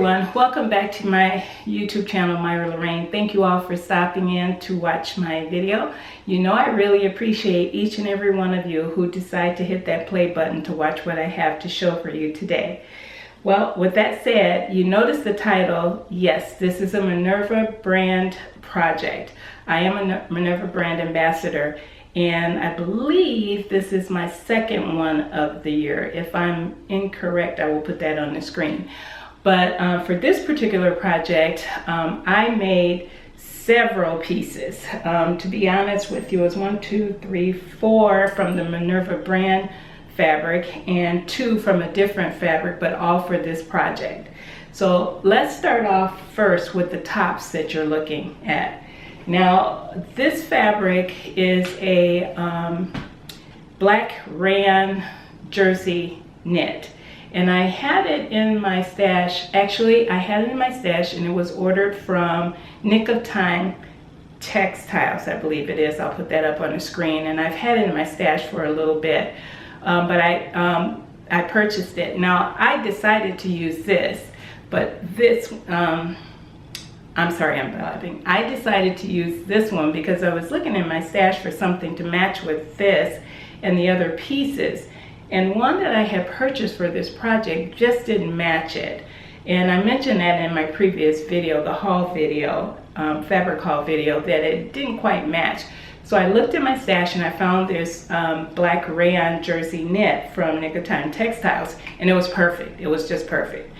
everyone, welcome back to my YouTube channel, Myra Lorraine. Thank you all for stopping in to watch my video. You know I really appreciate each and every one of you who decide to hit that play button to watch what I have to show for you today. Well, with that said, you notice the title. Yes, this is a Minerva Brand project. I am a Minerva Brand Ambassador, and I believe this is my second one of the year. If I'm incorrect, I will put that on the screen. But for this particular project, I made several pieces. To be honest with you, it was 1, 2, 3, 4 from the Minerva Brand fabric and 2 from a different fabric, but all for this project. So let's start off first with the tops that you're looking at. Now, this fabric is a black rayon jersey knit. And I had it in my stash. Actually, I had it in my stash and it was ordered from Nick of Time Textiles, I believe it is. I'll put that up on the screen. And I've had it in my stash for a little bit, but I purchased it. Now, I decided to use this, but this, I'm sorry, I'm blabbing. I decided to use this one because I was looking in my stash for something to match with this and the other pieces. And one that I had purchased for this project just didn't match it. And I mentioned that in my previous video, the haul video, fabric haul video, that it didn't quite match. So I looked in my stash and I found this black rayon jersey knit from Nick of Time Textiles, and it was perfect. It was just perfect.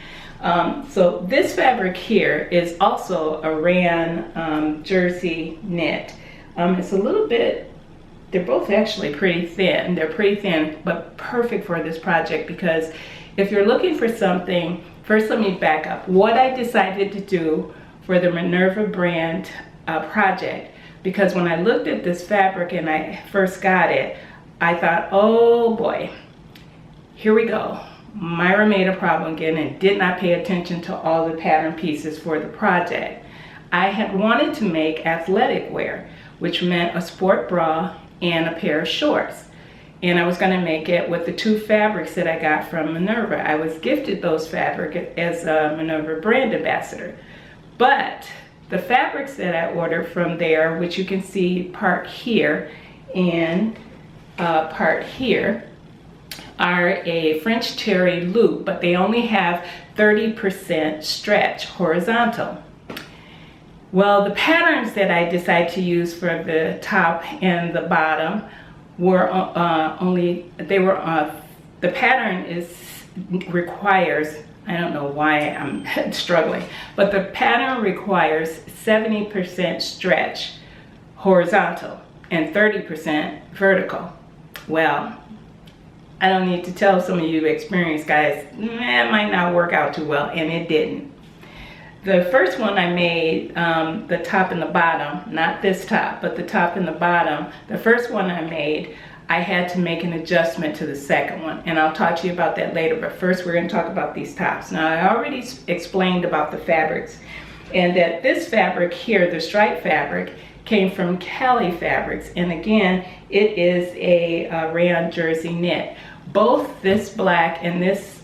So this fabric here is also a rayon jersey knit. It's a little bit, they're both actually pretty thin. They're pretty thin, but perfect for this project because if you're looking for something, first let me back up. What I decided to do for the Minerva Brand project, because when I looked at this fabric and I first got it, I thought, oh boy, here we go. Myra made a problem again and did not pay attention to all the pattern pieces for the project. I had wanted to make athletic wear, which meant a sport bra and a pair of shorts. And I was going to make it with the 2 fabrics that I got from Minerva. I was gifted those fabrics as a Minerva Brand Ambassador. But the fabrics that I ordered from there, which you can see part here and part here, are a French terry loop, but they only have 30% stretch horizontal. Well, the patterns that I decided to use for the top and the bottom were the pattern requires, I don't know why I'm struggling, but the pattern requires 70% stretch horizontal and 30% vertical. Well, I don't need to tell some of you experienced guys, it might not work out too well, and it didn't. The first one I made, the top and the bottom, not this top, but the top and the bottom, the first one I made, I had to make an adjustment to the second one, and I'll talk to you about that later, but first we're going to talk about these tops. Now, I already explained about the fabrics, and that this fabric here, the stripe fabric, came from Cali Fabrics, and again, it is a rayon jersey knit. Both this black and this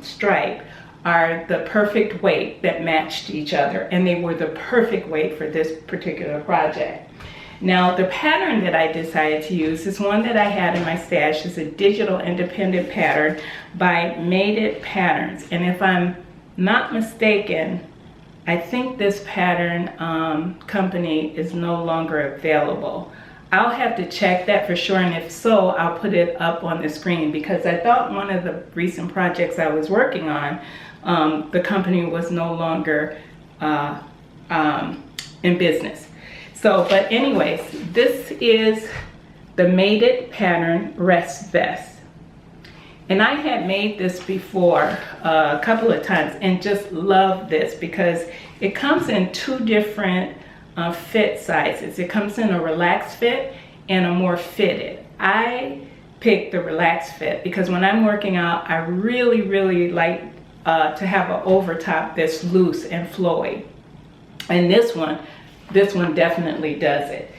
stripe are the perfect weight that matched each other, and they were the perfect weight for this particular project. Now, the pattern that I decided to use is one that I had in my stash. It's a digital independent pattern by Made It Patterns, and if I'm not mistaken, I think this pattern company is no longer available. I'll have to check that for sure, and if so, I'll put it up on the screen, because I thought one of the recent projects I was working on, the company was no longer in business. So, but anyways, this is the Made It pattern rest vest. And I had made this before a couple of times and just love this because it comes in 2 different fit sizes. It comes in a relaxed fit and a more fitted. I picked the relaxed fit because when I'm working out, I really like to have an overtop that's loose and flowy. And this one definitely does it.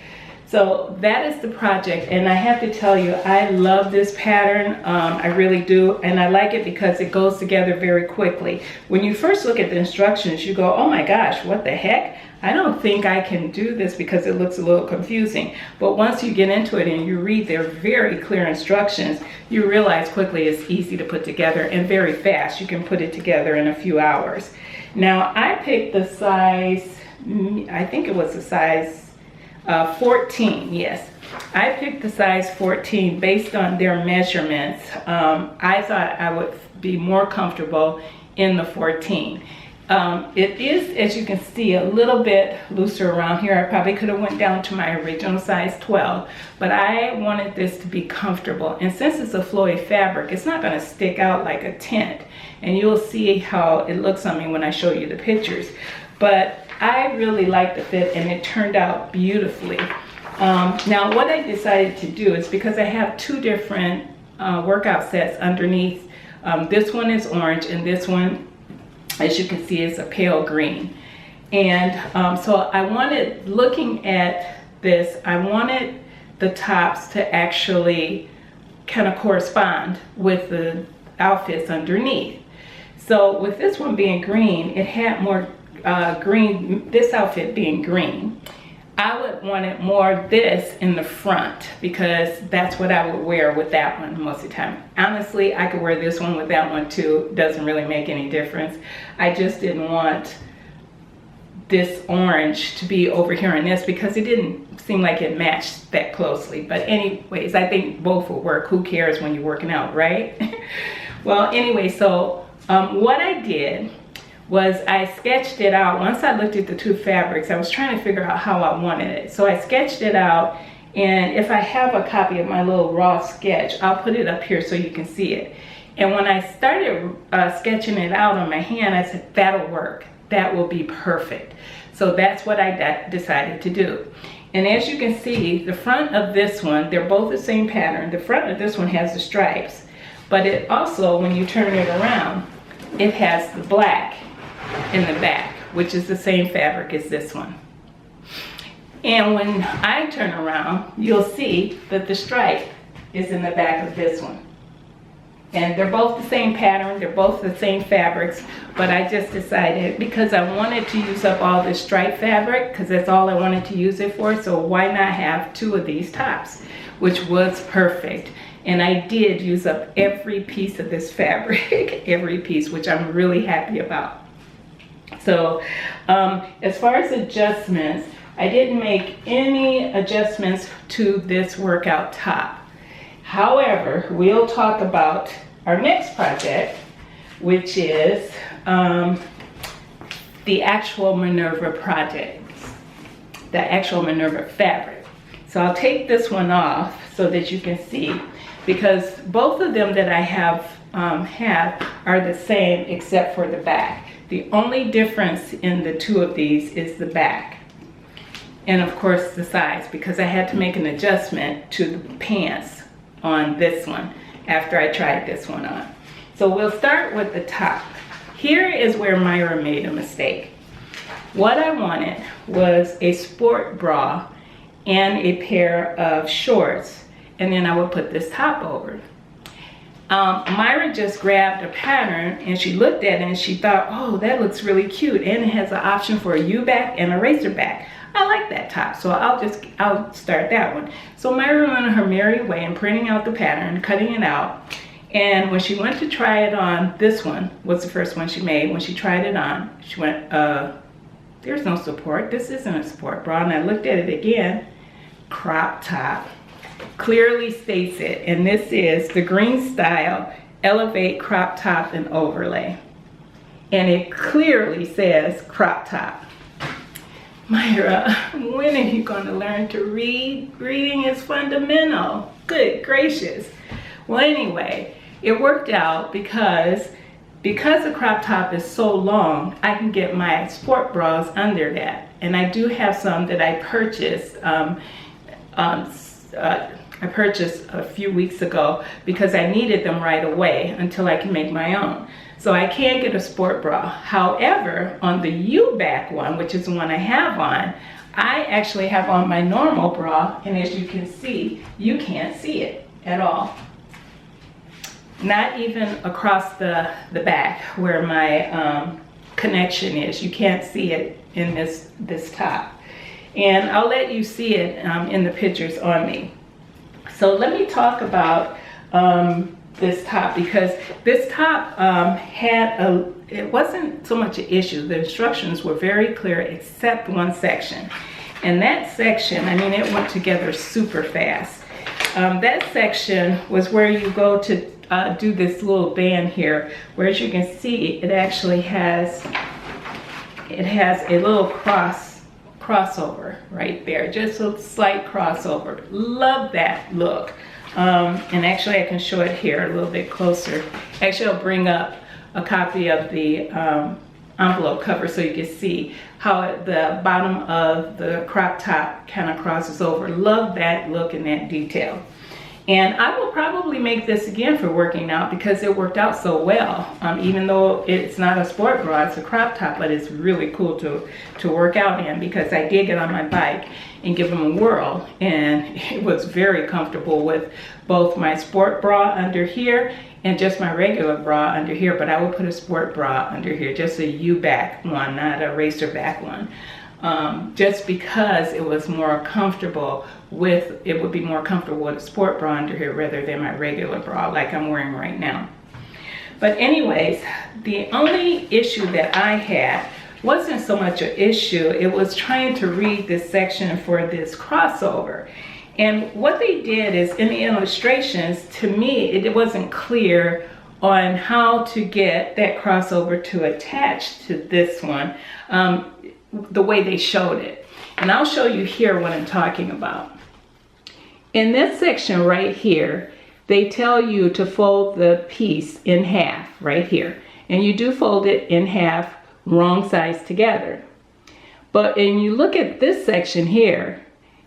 So that is the project, and I have to tell you, I love this pattern. I really do, and I like it because it goes together very quickly. When you first look at the instructions, you go, oh my gosh, what the heck? I don't think I can do this because it looks a little confusing. But once you get into it and you read their very clear instructions, you realize quickly it's easy to put together and very fast. You can put it together in a few hours. Now, I picked the size, I think it was the size 14, yes. I picked the size 14 based on their measurements. I thought I would be more comfortable in the 14. It is, as you can see, a little bit looser around here. I probably could have went down to my original size 12, but I wanted this to be comfortable. And since it's a flowy fabric, it's not going to stick out like a tent. And you'll see how it looks on me when I show you the pictures. But I really like the fit, and it turned out beautifully. Now, what I decided to do is, because I have two different workout sets underneath. This one is orange, and this one, as you can see, is a pale green. And so I wanted, looking at this, I wanted the tops to actually kind of correspond with the outfits underneath. So with this one being green, it had more green, this outfit being green. I would want it more this in the front, because that's what I would wear with that one most of the time. Honestly, I could wear this one with that one too. It doesn't really make any difference. I just didn't want this orange to be over here in this because it didn't seem like it matched that closely. But anyways, I think both will work. Who cares when you're working out, right? Well, anyway, so what I did was I sketched it out. Once I looked at the two fabrics, I was trying to figure out how I wanted it. So I sketched it out, and if I have a copy of my little raw sketch, I'll put it up here so you can see it. And when I started sketching it out on my hand, I said, that'll work. That will be perfect. So that's what I decided to do. And as you can see, the front of this one, they're both the same pattern. The front of this one has the stripes, but it also, when you turn it around, it has the black in the back, which is the same fabric as this one. And when I turn around, you'll see that the stripe is in the back of this one. And they're both the same pattern, they're both the same fabrics, but I just decided, because I wanted to use up all this stripe fabric, because that's all I wanted to use it for, so why not have two of these tops, which was perfect. And I did use up every piece of this fabric, every piece, which I'm really happy about. So as far as adjustments, I didn't make any adjustments to this workout top. However, we'll talk about our next project, which is the actual Minerva project, the actual Minerva fabric. So I'll take this one off so that you can see, because both of them that I have are the same except for the back. The only difference in the two of these is the back. And of course the size, because I had to make an adjustment to the pants on this one after I tried this one on. So we'll start with the top. Here is where Myra made a mistake. What I wanted was a sport bra and a pair of shorts, and then I would put this top over. Myra just grabbed a pattern and she looked at it and she thought, oh, that looks really cute, and it has an option for a U-back and a racer back. I like that top, so I'll start that one. So Myra went on her merry way and printing out the pattern, cutting it out, and when she went to try it on, this one was the first one she made. When she tried it on, she went, there's no support, this isn't a sport bra. And I looked at it again, crop top. Clearly states it, and this is the Green Style Elevate Crop Top and Overlay, and it clearly says crop top. Myra, when are you going to learn to read? Reading is fundamental. Good gracious. Well, anyway, it worked out because the crop top is so long, I can get my sport bras under that, and I do have some that I purchased a few weeks ago because I needed them right away until I can make my own. So I can't get a sport bra. However, on the U-back one, which is the one I have on, I actually have on my normal bra, and as you can see, you can't see it at all. Not even across the back where my connection is. You can't see it in this top. And I'll let you see it in the pictures on me. So let me talk about this top, because this top it wasn't so much an issue. The instructions were very clear except one section. And that section, I mean, it went together super fast. That section was where you go to do this little band here, where as you can see, it actually has a little crossover right there, just a slight crossover. Love that look. And actually I can show it here a little bit closer. Actually, I'll bring up a copy of the envelope cover so you can see how the bottom of the crop top kind of crosses over. Love that look and that detail. And I will probably make this again for working out because it worked out so well. Even though it's not a sport bra, it's a crop top, but it's really cool to work out in, because I did get on my bike and give them a whirl, and it was very comfortable with both my sport bra under here and just my regular bra under here. But I would put a sport bra under here, just a U-back one, not a racer back one. Just because it was more comfortable with, it would be more comfortable with a sport bra under here rather than my regular bra like I'm wearing right now. But anyways, the only issue that I had wasn't so much an issue, it was trying to read this section for this crossover. And what they did is, in the illustrations, to me, it wasn't clear on how to get that crossover to attach to this one, the way they showed it. And I'll show you here what I'm talking about. In this section right here, they tell you to fold the piece in half right here. And you do fold it in half, wrong sides together. But when you look at this section here,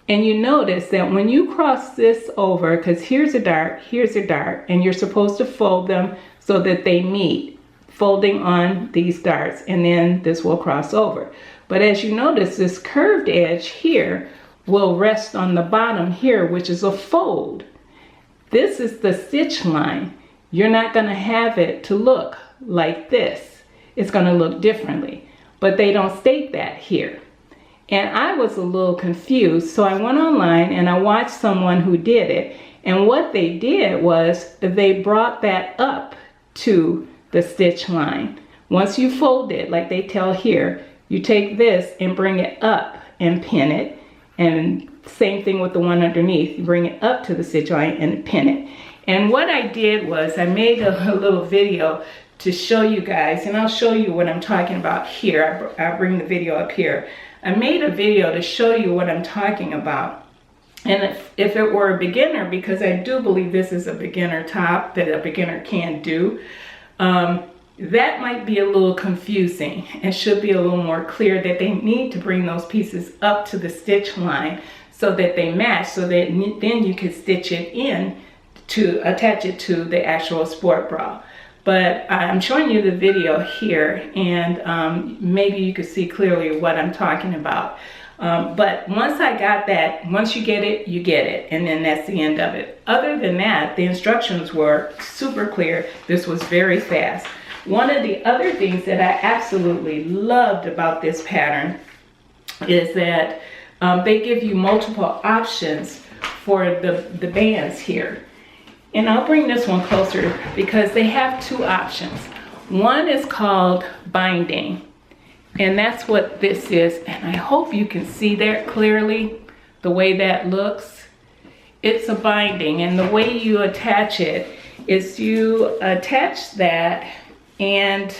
and you notice that when you cross this over, because here's a dart, and you're supposed to fold them so that they meet, folding on these darts, and then this will cross over. But as you notice, this curved edge here will rest on the bottom here, which is a fold. This is the stitch line. You're not going to have it to look like this. It's going to look differently, but they don't state that here. And I was a little confused, so I went online and I watched someone who did it. And what they did was they brought that up to the stitch line. Once you fold it, like they tell here, you take this and bring it up and pin it. And same thing with the one underneath. You bring it up to the stitch line and pin it. And what I did was I made a little video to show you guys, and I'll show you what I'm talking about here. I'll bring the video up here. I made a video to show you what I'm talking about. And if it were a beginner, because I do believe this is a beginner top that a beginner can do, that might be a little confusing and should be a little more clear that they need to bring those pieces up to the stitch line so that they match, so that then you can stitch it in to attach it to the actual sport bra. But I'm showing you the video here, and maybe you can see clearly what I'm talking about. But once I got that, once you get it, you get it, and then that's the end of it. Other than that, the instructions were super clear. This was very fast. One of the other things that I absolutely loved about this pattern is that they give you multiple options for the bands here. And I'll bring this one closer because they have two options. One is called binding, and that's what this is. And I hope you can see that clearly, the way that looks. It's a binding, and the way you attach it is you attach that, and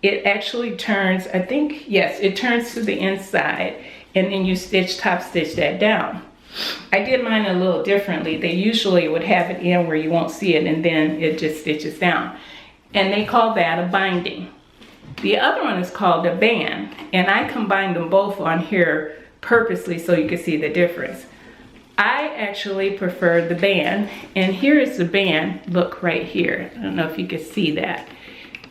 it actually turns, I think, yes, it turns to the inside, and then you top stitch that down. I did mine a little differently. They usually would have it in where you won't see it, and then it just stitches down. And they call that a binding. The other one is called a band, and I combined them both on here purposely so you can see the difference. I actually prefer the band, and here is the band. Look right here. I don't know if you can see that.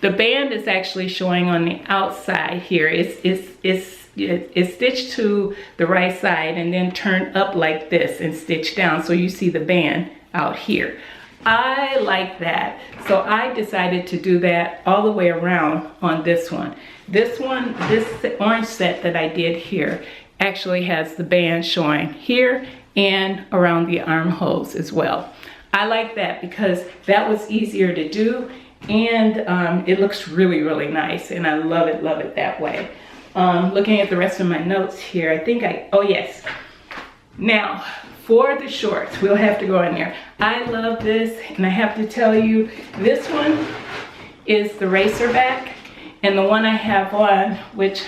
The band is actually showing on the outside here. It's it's stitched to the right side and then turned up like this and stitched down, so you see the band out here. I like that, so I decided to do that all the way around on this one. This orange set that I did here actually has the band showing here and around the armholes as well. I like that because that was easier to do, and it looks really, really nice, and I love it that way. Looking at the rest of my notes here, I think oh yes. Now, for the shorts, we'll have to go in there. I love this, and I have to tell you, this one is the racer back, and the one I have on, which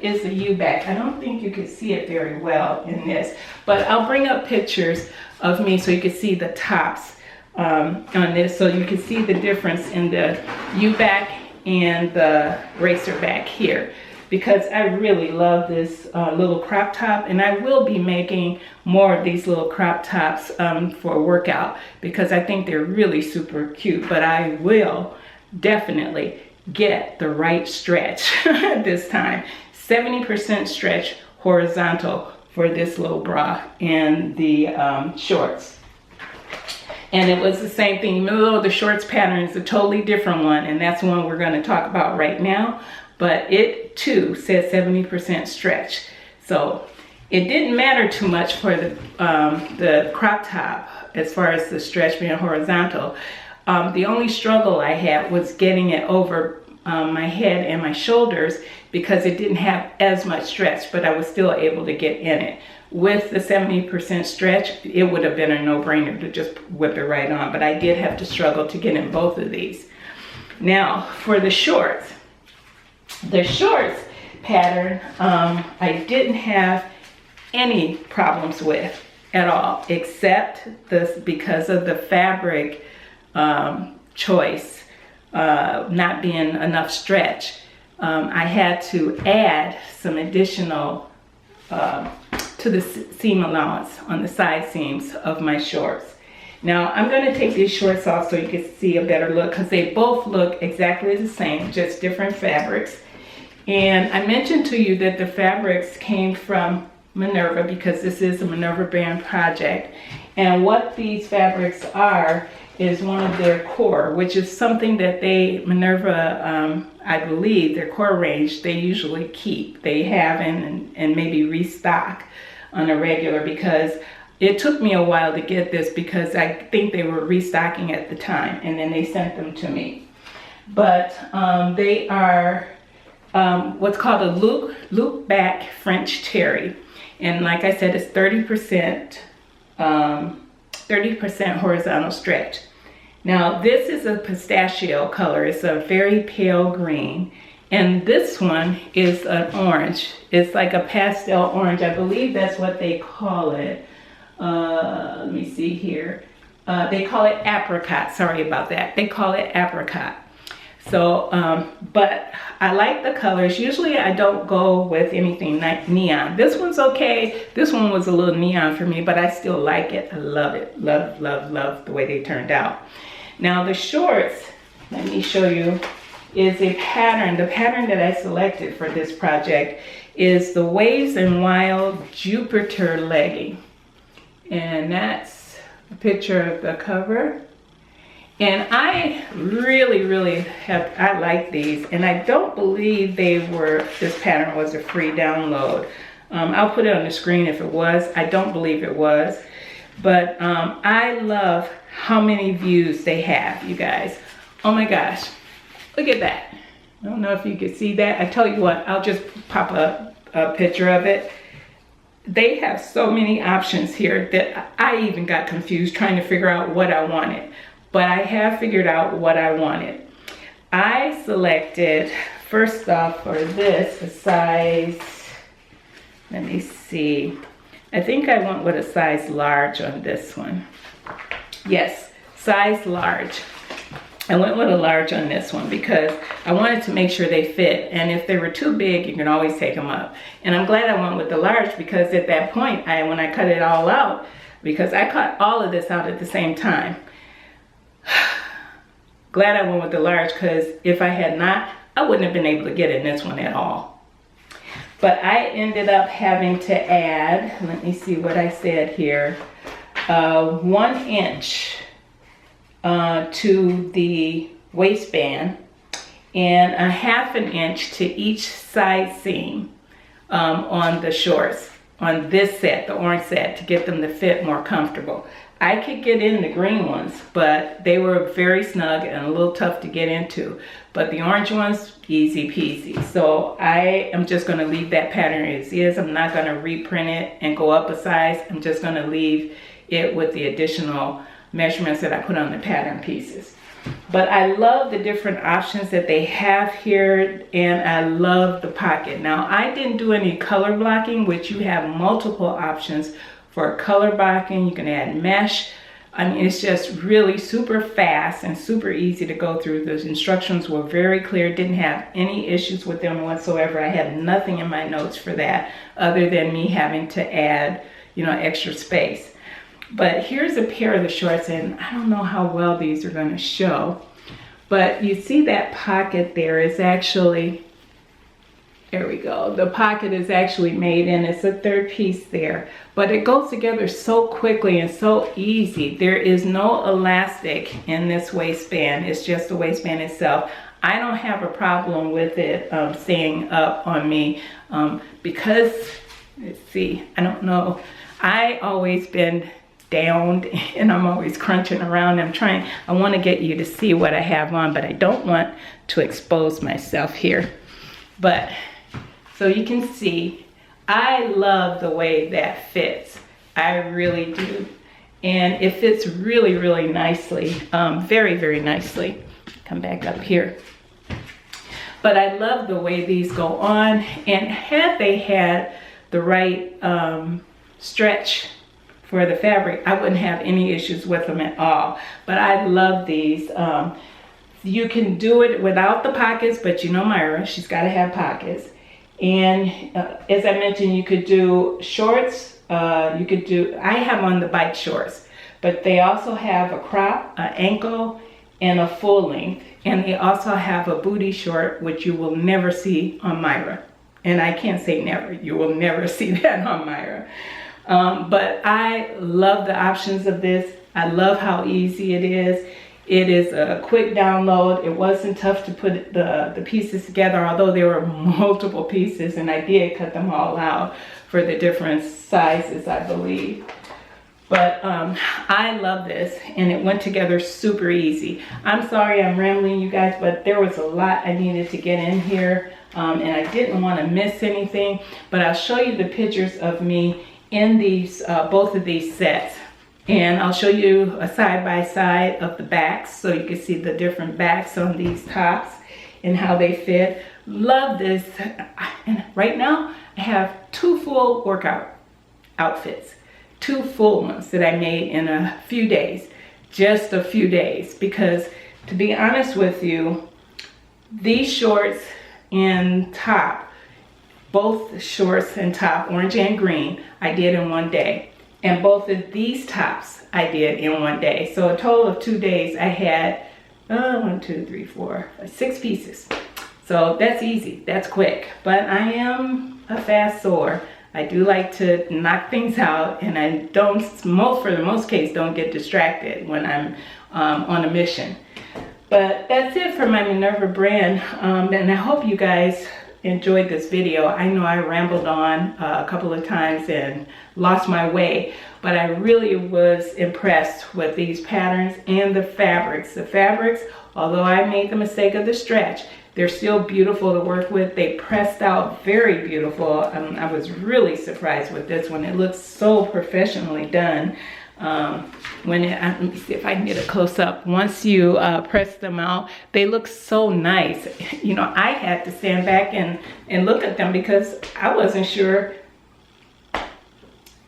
is the U back. I don't think you can see it very well in this, but I'll bring up pictures of me so you can see the tops on this, so you can see the difference in the U back and the racer back here, because I really love this little crop top, and I will be making more of these little crop tops for a workout, because I think they're really super cute. But I will definitely get the right stretch this time. 70% stretch horizontal for this little bra and the shorts. And it was the same thing, even though the shorts pattern is a totally different one, and that's the one we're going to talk about right now. But it too says 70% stretch. So it didn't matter too much for the crop top as far as the stretch being horizontal. The only struggle I had was getting it over my head and my shoulders, because it didn't have as much stretch, but I was still able to get in it. With the 70% stretch, it would have been a no-brainer to just whip it right on, but I did have to struggle to get in both of these. Now, for the shorts pattern, I didn't have any problems with at all, except this, because of the fabric choice not being enough stretch. I had to add some additional to the seam allowance on the side seams of my shorts. Now I'm going to take these shorts off so you can see a better look, because they both look exactly the same, just different fabrics. And I mentioned to you that the fabrics came from Minerva, because this is a Minerva Brand project. And what these fabrics are is one of their core, which is something that Minerva, I believe, their core range, they usually keep. They have and maybe restock on a regular, because it took me a while to get this, because I think they were restocking at the time, and then they sent them to me. But they are what's called a loop back French terry. And like I said, it's 30% horizontal stretch. Now this is a pistachio color. It's a very pale green. And this one is an orange. It's like a pastel orange. I believe that's what they call it. Let me see here. They call it apricot. Sorry about that. They call it apricot. So, but I like the colors. Usually I don't go with anything like neon. This one's okay. This one was a little neon for me, but I still like it. I love it. Love, love, love the way they turned out. Now the shorts, let me show you, is a pattern. The pattern that I selected for this project is the Waves and Wild Jupiter legging. And that's a picture of the cover. And I really I like these, and I don't believe this pattern was a free download. I'll put it on the screen if it was. I don't believe it was, but I love how many views they have, you guys. Oh my gosh, look at that. I don't know if you can see that. I tell you what, I'll just pop a picture of it. They have so many options here that I even got confused trying to figure out what I wanted. But I have figured out what I wanted. I selected, first off, for this, a size, let me see. I think I went with a size large on this one. Yes, size large. I went with a large on this one because I wanted to make sure they fit. And if they were too big, you can always take them up. And I'm glad I went with the large, because at that point, when I cut it all out, because I cut all of this out at the same time. Glad I went with the large, because if I had not, I wouldn't have been able to get in this one at all. But I ended up having to add, let me see what I said here, 1 inch to the waistband and a 1/2 inch to each side seam on the shorts, on this set, the orange set, to get them to fit more comfortable. I could get in the green ones, but they were very snug and a little tough to get into. But the orange ones, easy peasy. So I am just gonna leave that pattern as is. I'm not gonna reprint it and go up a size. I'm just gonna leave it with the additional measurements that I put on the pattern pieces. But I love the different options that they have here, and I love the pocket. Now, I didn't do any color blocking, which you have multiple options for color blocking. You can add mesh. I mean, it's just really super fast and super easy to go through. Those instructions were very clear, didn't have any issues with them whatsoever. I had nothing in my notes for that other than me having to add, you know, extra space. But here's a pair of the shorts, and I don't know how well these are going to show, but you see that pocket there is actually, there we go, the pocket is actually made in, it's a 3rd piece there, but it goes together so quickly and so easy. There is no elastic in this waistband, it's just the waistband itself. I don't have a problem with it staying up on me because, let's see, I don't know, I always been down and I'm always crunching around. I want to get you to see what I have on, but I don't want to expose myself here. But so you can see, I love the way that fits. I really do. And it fits really, really nicely, very, very nicely. Come back up here. But I love the way these go on, and had they had the right stretch for the fabric, I wouldn't have any issues with them at all. But I love these. You can do it without the pockets, but you know Myra, she's got to have pockets. And as I mentioned, you could do shorts. You could do, I have on the bike shorts, but they also have a crop, an ankle, and a full length. And they also have a booty short, which you will never see on Myra. And I can't say never, you will never see that on Myra. But I love the options of this. I love how easy it is. It is a quick download. It wasn't tough to put the pieces together, although there were multiple pieces, and I did cut them all out for the different sizes, I believe. But I love this, and it went together super easy. I'm sorry I'm rambling, you guys, but there was a lot I needed to get in here, and I didn't want to miss anything. But I'll show you the pictures of me in these both of these sets, and I'll show you a side-by-side of the backs so you can see the different backs on these tops and how they fit. Love this. And right now I have 2 full workout outfits, 2 full ones that I made in a few days, just a few days, because to be honest with you, these shorts and top, both shorts and top, orange and green, I did in one day. And both of these tops I did in one day. So a total of 2 days I had 1, 2, 3, 4, 6 pieces. So that's easy, that's quick. But I am a fast sewer. I do like to knock things out, and I don't, for the most case, don't get distracted when I'm on a mission. But that's it for my Minerva brand, and I hope you guys enjoyed this video. I know I rambled on a couple of times and lost my way, but I really was impressed with these patterns and the fabrics. The fabrics, although I made the mistake of the stretch, they're still beautiful to work with. They pressed out very beautiful. I was really surprised with this one. It looks so professionally done. Let me see if I can get a close up. Once you press them out, they look so nice. You know, I had to stand back and look at them because I wasn't sure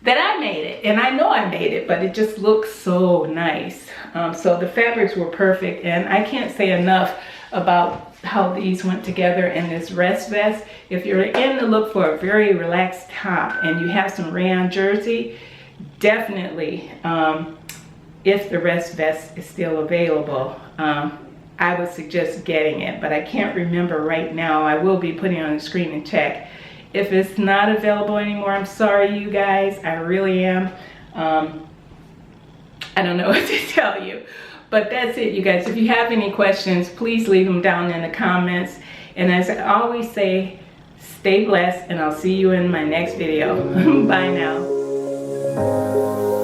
that I made it. And I know I made it, but it just looks so nice. So the fabrics were perfect, and I can't say enough about how these went together in this rest vest. If you're in the look for a very relaxed top and you have some rayon jersey, definitely, if the rest vest is still available, I would suggest getting it, but I can't remember right now. I will be putting it on the screen and check if it's not available anymore, I'm sorry, you guys. I really am. I don't know what to tell you. But that's it, you guys. If you have any questions, please leave them down in the comments. And as I always say, stay blessed, and I'll see you in my next video. Bye now.